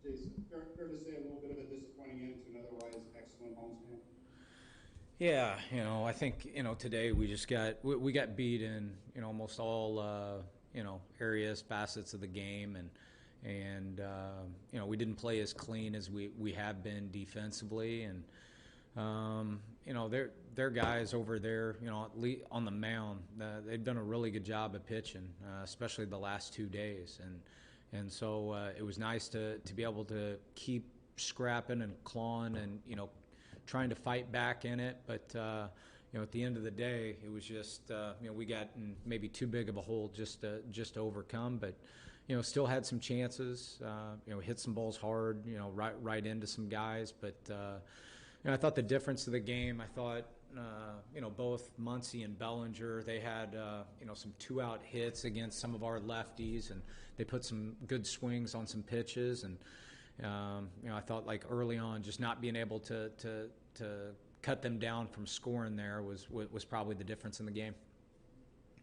Jayce, fair to say a little bit of a disappointing end to an otherwise excellent homestand? Yeah, I think today we got beat in almost all areas, facets of the game, and we didn't play as clean as we have been defensively, and their guys over there, on the mound, they've done a really good job of pitching, especially the last 2 days, and so it was nice to be able to keep scrapping and clawing and trying to fight back in it, but at the end of the day, it was just we got in maybe too big of a hole just to overcome, but still had some chances. Hit some balls hard, right into some guys, but I thought the difference of the game. I thought both Muncy and Bellinger, they had some 2-out hits against some of our lefties, and they put some good swings on some pitches, and I thought like early on, just not being able to cut them down from scoring there was probably the difference in the game.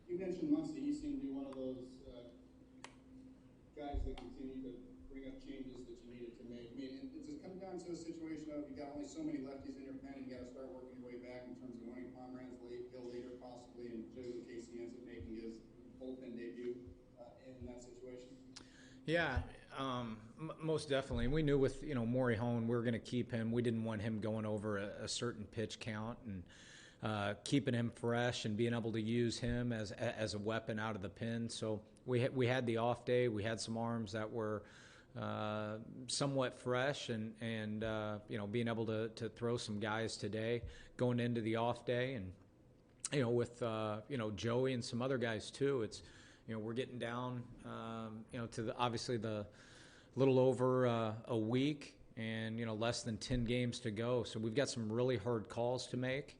You mentioned Muncy. He seemed to be one of those guys that continue to bring up changes that you needed to make. I mean, does it come down to a situation of you got only so many lefties in your pen and you got to start working your way back in terms of winning Pomeranz late, Bill later possibly, and Joe Casey ends up making his bullpen debut in that situation? Yeah, most definitely. We knew with Maury Hone, we were going to keep him. We didn't want him going over a certain pitch count, and keeping him fresh and being able to use him as a weapon out of the pen. So we had the off day. We had some arms that were somewhat fresh, and being able to throw some guys today going into the off day, and with Joey and some other guys too. It's we're getting down to obviously the little over a week, and less than 10 games to go. So we've got some really hard calls to make,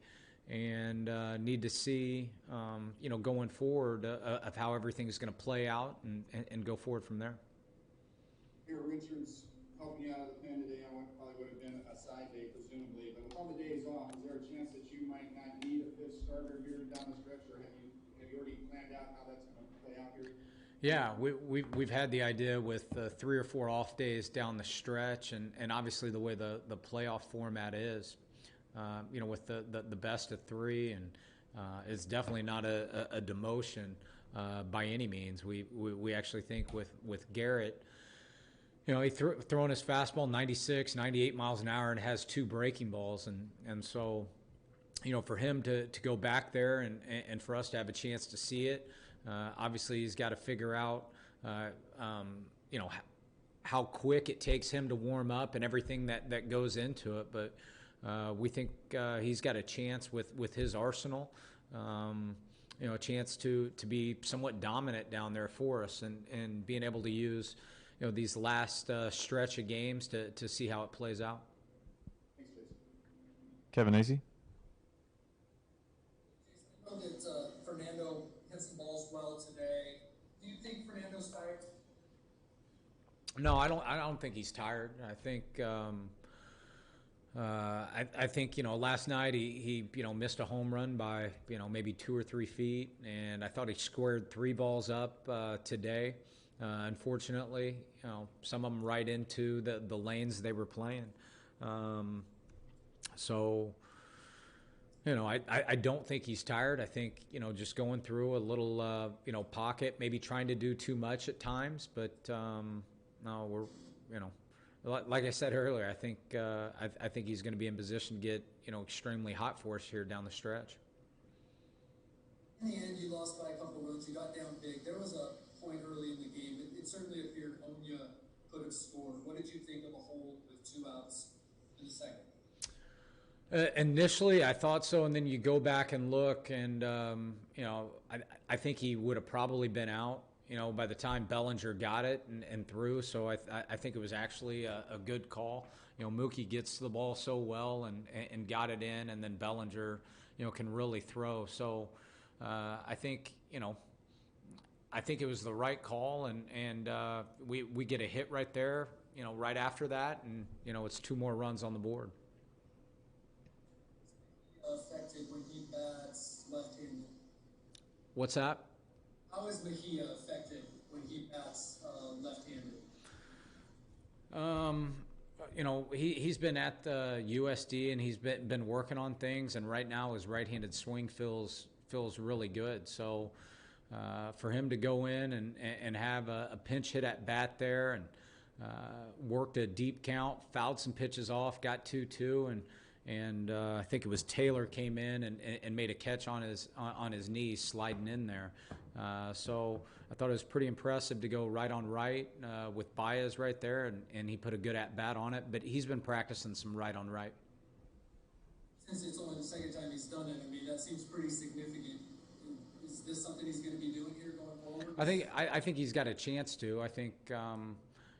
and need to see going forward of how everything's going to play out, and go forward from there. Here, Richards helping you out of the pen today. I probably would have been a side day, presumably. But with all the days off, is there a chance that you might not need a fifth starter here down the stretch, or have you already planned out how that's going to play out here? Yeah, we've had the idea with 3 or 4 off days down the stretch, and obviously the way the playoff format is, with the best of 3, and it's definitely not a demotion by any means. We actually think with Garrett. He throwing his fastball 96, 98 miles an hour and has 2 breaking balls. And so, for him to go back there, and for us to have a chance to see it, obviously he's got to figure out, how quick it takes him to warm up and everything that goes into it. But we think he's got a chance with his arsenal, a chance to be somewhat dominant down there for us, and being able to use these last stretch of games to see how it plays out. Thanks, Jason. Kevin Acey. I know that Fernando hit some balls well today. Do you think Fernando's tired? No, I don't think he's tired. I think I think last night he missed a home run by maybe 2 or 3 feet, and I thought he squared 3 balls up today. Unfortunately, some of them right into the lanes they were playing. So, I don't think he's tired. I think, just going through a little, pocket, maybe trying to do too much at times. But, no, we're, like I said earlier, I think he's going to be in position to get, extremely hot for us here down the stretch. In the end, you lost by a couple of runs. You got down big. There was a point early in the game. It certainly appeared Onya could have scored. What did you think of a hold with 2 outs in the second? Initially, I thought so, and then you go back and look, and I think he would have probably been out. By the time Bellinger got it and threw, so I think it was actually a good call. Mookie gets the ball so well and got it in, and then Bellinger, can really throw. So I think it was the right call, and we get a hit right there, right after that, and it's 2 more runs on the board. Affected when he bats left-handed? What's that? How is Mejia affected when he bats left-handed? Um, he's been at the USD and he's been working on things, and right now his right-handed swing feels really good. So for him to go in and have a pinch hit at bat there, and worked a deep count, fouled some pitches off, got 2-2, and I think it was Taylor came in and made a catch on his knee, sliding in there. So I thought it was pretty impressive to go right on right with Baez right there, and he put a good at bat on it. But he's been practicing some right on right. Since it's only the second time he's done it, I mean, that seems pretty significant. Is this something he's going to be doing here going forward? I think he's got a chance to. I think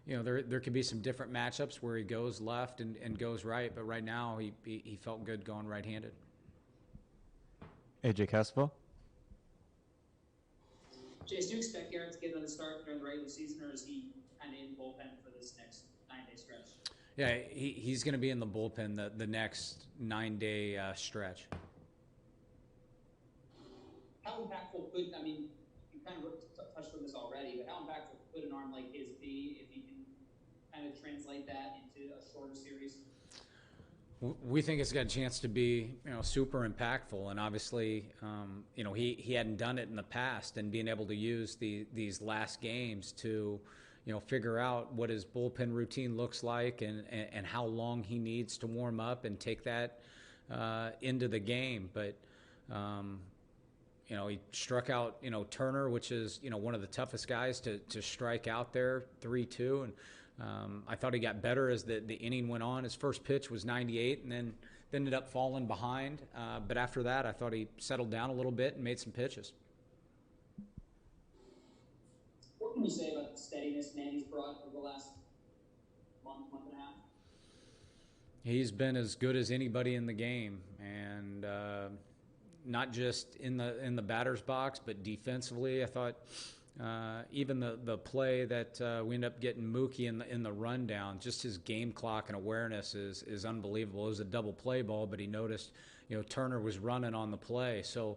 there could be some different matchups where he goes left and goes right, but right now he felt good going right-handed. AJ Castle. Jayce, do you expect Garrett to get another start during the regular season, or is he kind of in the bullpen for this next 9-day stretch? Yeah, he's going to be in the bullpen the next 9-day stretch. How impactful could, I mean, you kind of touched on this already, but how impactful could an arm like his be if he can kind of translate that into a shorter series? We think it's got a chance to be, super impactful, and obviously, he hadn't done it in the past, and being able to use these last games to, figure out what his bullpen routine looks like and how long he needs to warm up and take that into the game. But he struck out, Turner, which is, one of the toughest guys to strike out there, 3-2, and I thought he got better as the inning went on. His first pitch was 98 and then ended up falling behind. But after that, I thought he settled down a little bit and made some pitches. What can you say about the steadiness Manny's brought over the last month and a half? He's been as good as anybody in the game, and not just in the batter's box, but defensively. I thought even the play that we ended up getting Mookie in the rundown, just his game clock and awareness is unbelievable. It was a double play ball, but he noticed Turner was running on the play, so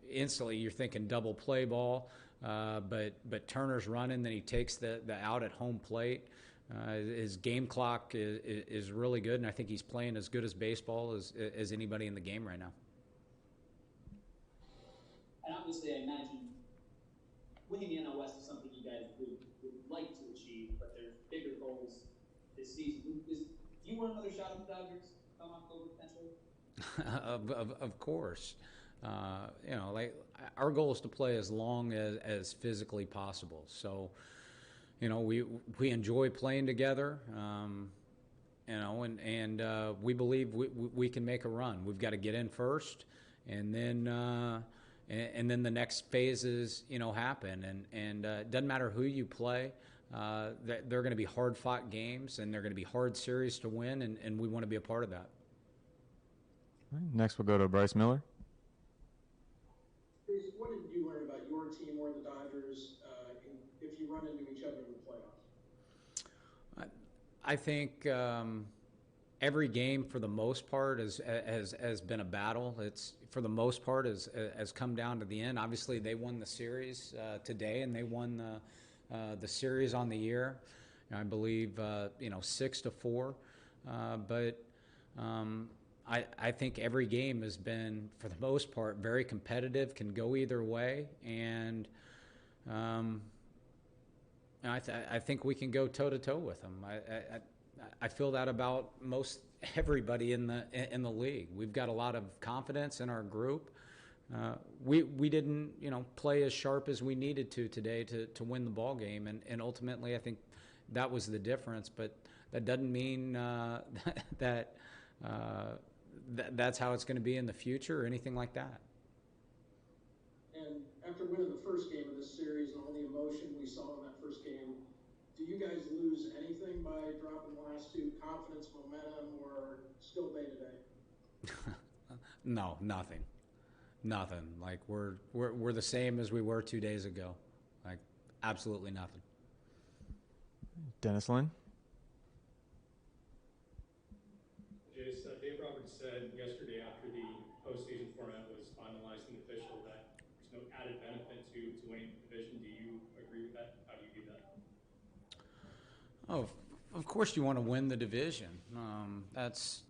instantly you're thinking double play ball. But Turner's running, then he takes the out at home plate. His game clock is really good, and I think he's playing as good as baseball as anybody in the game right now. And obviously, I imagine winning the NL West is something you guys would like to achieve, but there's bigger goals this season. Do you want another shot at the Dodgers come October potentially? Of course. Our goal is to play as long as physically possible. So, we enjoy playing together. And we believe we can make a run. We've got to get in first, and then the next phases, happen. And it doesn't matter who you play. They're going to be hard-fought games, and they're going to be hard series to win, and we want to be a part of that. Next, we'll go to Bryce Miller. What did you learn about your team or the Dodgers if you run into each other in the playoffs? I think every game, for the most part, has been a battle. It's for the most part has come down to the end. Obviously, they won the series today, and they won the series on the year. I believe 6-4. But I think every game has been, for the most part, very competitive. Can go either way, and I think we can go toe to toe with them. I feel that about most everybody in the league. We've got a lot of confidence in our group. We didn't play as sharp as we needed to today to win the ball game, and ultimately I think that was the difference. But that doesn't mean that's how it's going to be in the future or anything like that. And after winning the first game of this series and all the emotion we saw in that first game, do you guys lose anything by dropping the last two? Confidence, momentum, or still day to day? No, nothing. Like we're the same as we were 2 days ago. Like absolutely nothing. Dennis Lynn. Jayce, Dave Roberts said yesterday after the postseason format was finalized and official that there's no added benefit to winning the division. Do you agree with that? How do you view that? Oh, course, you want to win the division. That's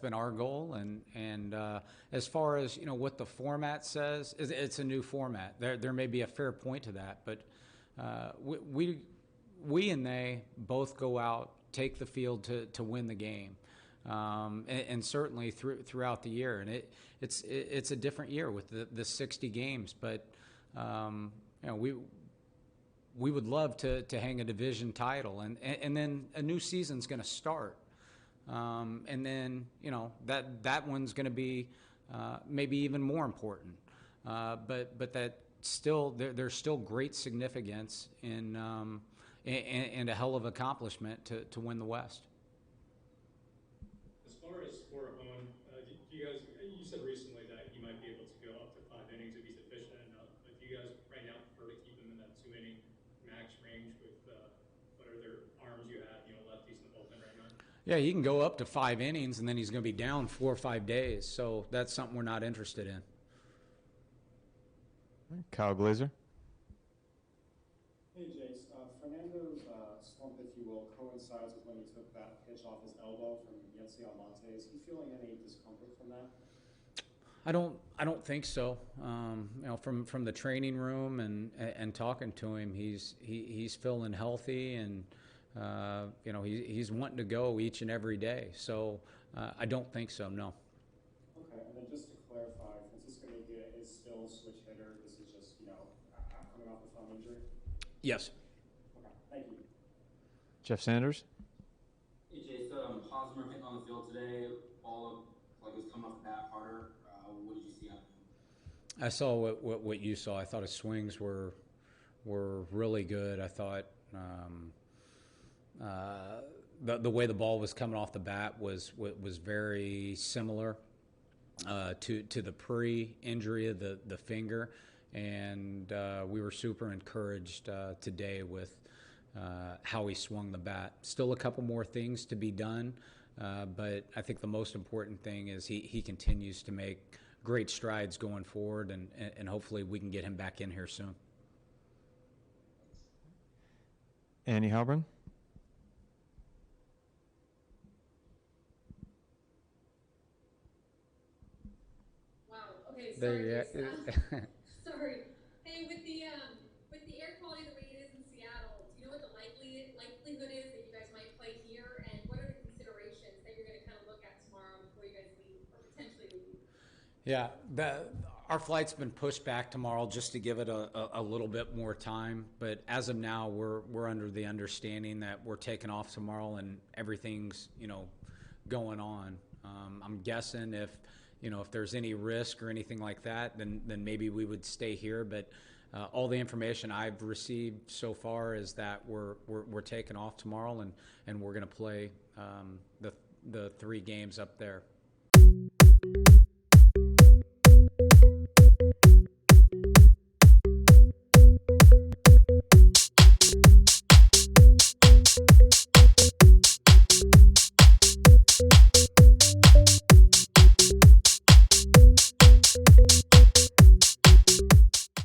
been our goal, and as far as what the format says, it's a new format. There may be a fair point to that, but we and they both go out, take the field to win the game, and certainly throughout the year. And it's a different year with the 60 games, but we would love to hang a division title, and then a new season's going to start. And then, that one's going to be maybe even more important. But that still, there's still great significance in and a hell of accomplishment to win the West. As far as Orahon, you said recently that you might be able to go up to 5 innings if he's efficient enough. But do you guys right now prefer to keep him in that 2-inning max range with what other arms you have, lefties in the bullpen right now? Yeah, he can go up to 5 innings, and then he's going to be down 4 or 5 days. So that's something we're not interested in. Kyle Glazer. Hey, Jayce. Fernando's slump, if you will, coincides with when he took that pitch off his elbow from Yency Almonte. Is he feeling any discomfort from that? I don't think so. From the training room and talking to him, he's feeling healthy, and he's wanting to go each and every day. So I don't think so. No. Okay, and then just to clarify, Francisco Mejia is still switch hitter. This is just coming off a thumb injury. Yes. Okay, thank you. Jeff Sanders. Hey, Jayce, Hosmer hitting on the field today, ball looked like it was coming off the bat harder. What did you see out of him? I saw what you saw. I thought his swings were really good. I thought the way the ball was coming off the bat was very similar to the pre-injury of the finger, and we were super encouraged today with how he swung the bat. Still a couple more things to be done, but I think the most important thing is he continues to make great strides going forward, and hopefully we can get him back in here soon. Andy Halbern. Wow. Okay. There Sorry. you go. Sorry. Hey, with the air quality the way it is in Seattle, do you know what the likelihood is that you guys might play here, and what are the considerations that you're going to kind of look at tomorrow before you guys leave, or potentially leave? Yeah, our flight's been pushed back tomorrow just to give it a little bit more time. But as of now, we're under the understanding that we're taking off tomorrow and everything's going on. I'm guessing if there's any risk or anything like that, then maybe we would stay here. But all the information I've received so far is that we're taking off tomorrow and we're going to play the 3 games up there.